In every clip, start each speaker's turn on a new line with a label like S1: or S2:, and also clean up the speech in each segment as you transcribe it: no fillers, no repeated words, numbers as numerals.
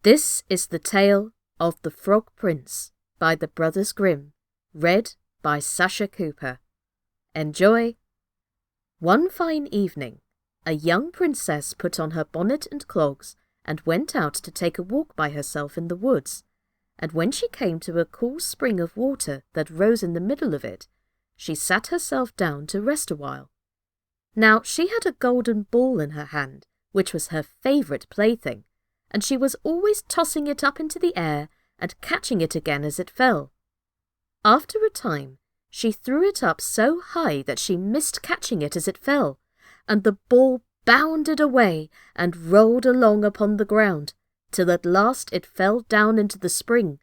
S1: This is the tale of The Frog Prince by the Brothers Grimm, read by Sascha Cooper. Enjoy! One fine evening, a young princess put on her bonnet and clogs and went out to take a walk by herself in the woods, and when she came to a cool spring of water that rose in the middle of it, she sat herself down to rest a while. Now she had a golden ball in her hand, which was her favourite plaything, and she was always tossing it up into the air and catching it again as it fell. After a time, she threw it up so high that she missed catching it as it fell, and the ball bounded away and rolled along upon the ground, till at last it fell down into the spring.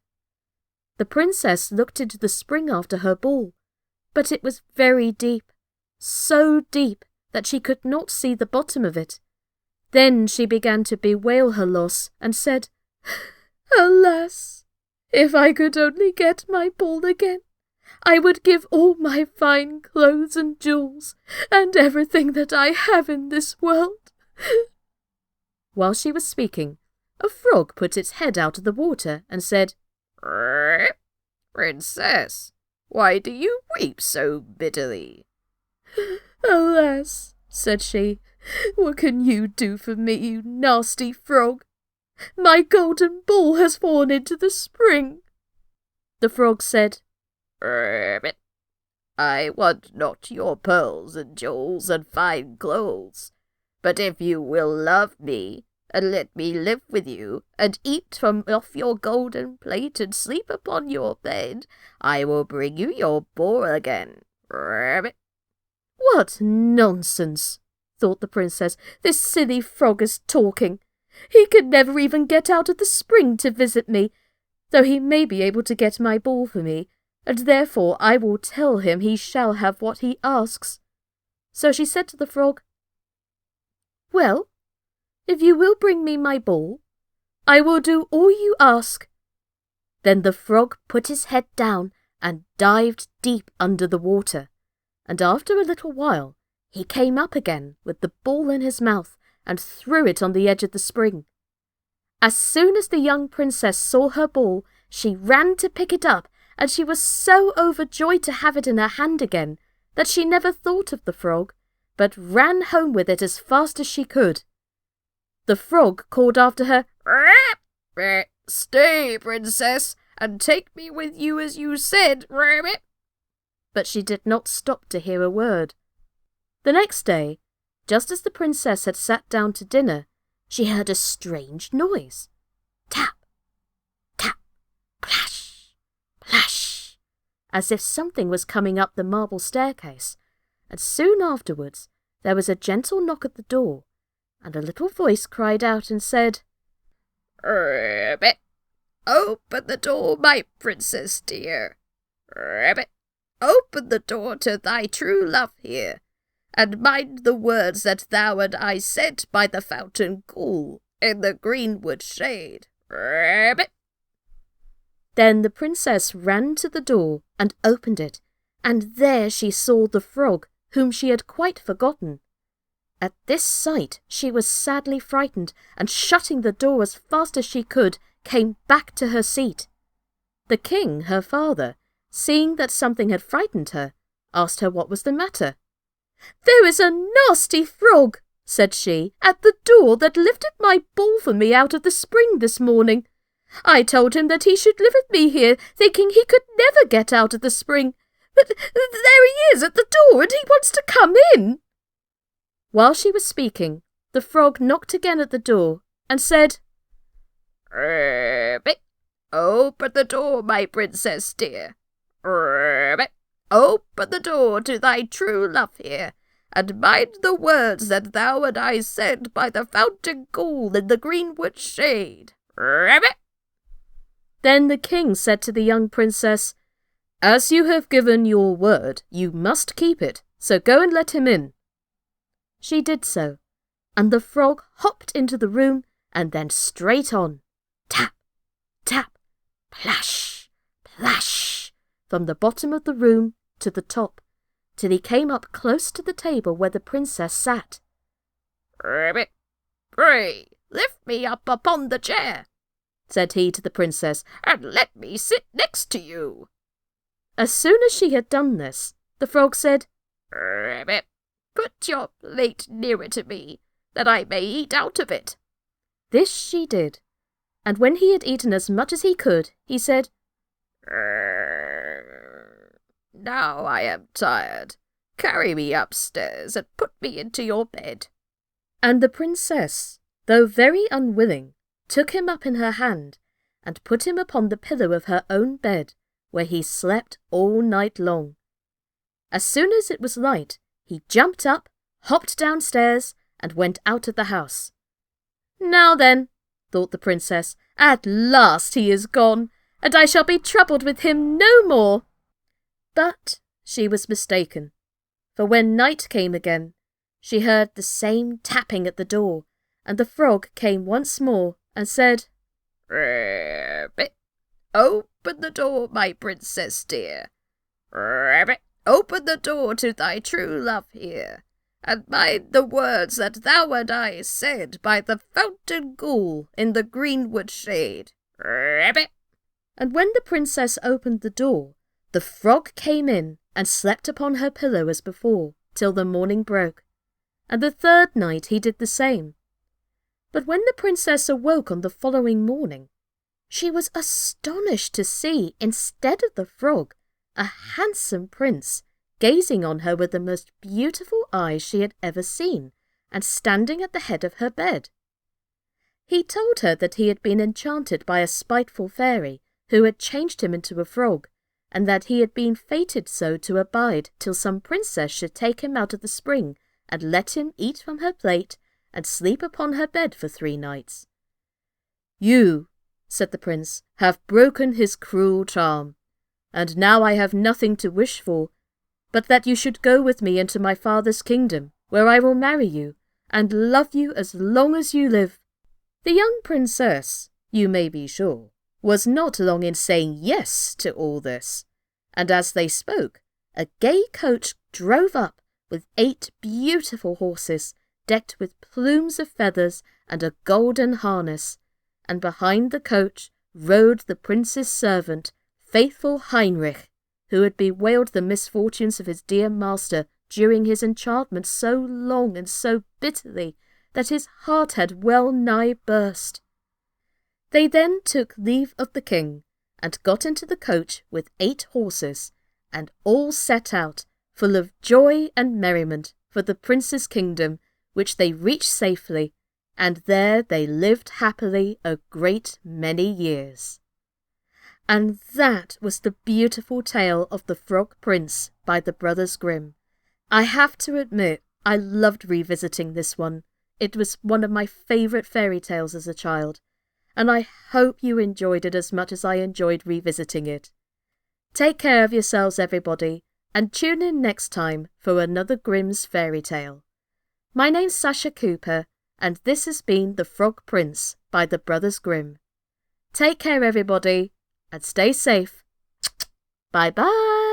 S1: The princess looked into the spring after her ball, but it was very deep, so deep that she could not see the bottom of it. Then she began to bewail her loss, and said, "Alas, if I could only get my ball again, I would give all my fine clothes and jewels, and everything that I have in this world." While she was speaking, a frog put its head out of the water and said,
S2: "Princess, why do you weep so bitterly?"
S1: "Alas," said she, "what can you do for me, you nasty frog? My golden ball has fallen into the spring." The frog said,
S2: "I want not your pearls and jewels and fine clothes, but if you will love me, and let me live with you, and eat from off your golden plate, and sleep upon your bed, I will bring you your ball again."
S1: "What nonsense!" thought the princess. "This silly frog is talking. He can never even get out of the spring to visit me, though he may be able to get my ball for me, and therefore I will tell him he shall have what he asks." So she said to the frog, "Well, if you will bring me my ball, I will do all you ask." Then the frog put his head down and dived deep under the water, and after a little while he came up again with the ball in his mouth and threw it on the edge of the spring. As soon as the young princess saw her ball, she ran to pick it up, and she was so overjoyed to have it in her hand again that she never thought of the frog, but ran home with it as fast as she could. The frog called after her,
S2: "Stay, princess, and take me with you as you said."
S1: But she did not stop to hear a word. The next day, just as the princess had sat down to dinner, she heard a strange noise. Tap, tap, plash, plash, as if something was coming up the marble staircase, and soon afterwards there was a gentle knock at the door, and a little voice cried out and said,
S2: "Open the door, my princess dear. Open the door to thy true love here, and mind the words that thou and I said by the fountain cool in the greenwood shade."
S1: Then the princess ran to the door and opened it, and there she saw the frog, whom she had quite forgotten. At this sight she was sadly frightened, and shutting the door as fast as she could, came back to her seat. The king, her father, seeing that something had frightened her, asked her what was the matter. "There is a nasty frog," said she, "at the door that lifted my ball for me out of the spring this morning. I told him that he should live with me here, thinking he could never get out of the spring. But there he is at the door, and he wants to come in." While she was speaking, the frog knocked again at the door and said,
S2: "Open the door, my princess dear. Open the door to thy true love here, and mind the words that thou and I said by the fountain cool in the greenwood shade." Then the king said to the young princess, "As you have given your word, you must keep it, so go and let him in." She did so, and the frog hopped into the room and then straight on. Tap, tap, plash, plash, from the bottom of the room to the top, till he came up close to the table where the princess sat. "Pray, lift me up upon the chair." said he to the princess,
S3: and let me sit next to you.
S2: As soon as she had done this, the frog said,
S3: Rabbit, put your plate nearer to me, that I may eat out of it.
S2: This she did, and when he had eaten as much as he could, he said,
S3: Now I am tired. Carry me upstairs and put me into your bed.
S2: And the princess, though very unwilling, took him up in her hand, and put him upon the pillow of her own bed, where he slept all night long. As soon as it was light, he jumped up, hopped downstairs, and went out of the house. Now then, thought the princess, at last he is gone, and I shall be troubled with him no more. But she was mistaken, for when night came again, she heard the same tapping at the door, and the frog came once more and said,
S3: Rabbit, open the door, my princess dear. Rabbit, open the door to thy true love here, and mind the words that thou and I said by the fountain cool in the greenwood shade. Rabbit.
S2: And when the princess opened the door, the frog came in and slept upon her pillow as before, till the morning broke. And the third night he did the same. But when the princess awoke on the following morning, she was astonished to see, instead of the frog, a handsome prince, gazing on her with the most beautiful eyes she had ever seen, and standing at the head of her bed. He told her that he had been enchanted by a spiteful fairy, who had changed him into a frog, and that he had been fated so to abide till some princess should take him out of the spring, and let him eat from her plate, and sleep upon her bed for 3 nights. You, said the prince, have broken his cruel charm, and now I have nothing to wish for, but that you should go with me into my father's kingdom, where I will marry you, and love you as long as you live. The young princess, you may be sure, was not long in saying yes to all this, and as they spoke, a gay coach drove up with 8 beautiful horses, decked with plumes of feathers and a golden harness, and behind the coach rode the prince's servant, faithful Heinrich, who had bewailed the misfortunes of his dear master during his enchantment so long and so bitterly that his heart had well nigh burst. They then took leave of the king, and got into the coach with 8 horses, and all set out, full of joy and merriment, for the prince's kingdom, which they reached safely, and there they lived happily a great many years. And that was the beautiful tale of the Frog Prince by the Brothers Grimm. I have to admit, I loved revisiting this one. It was one of my favourite fairy tales as a child, and I hope you enjoyed it as much as I enjoyed revisiting it. Take care of yourselves, everybody, and tune in next time for another Grimm's fairy tale. My name's Sascha Cooper, and this has been The Frog Prince by the Brothers Grimm. Take care, everybody, and stay safe. Bye-bye.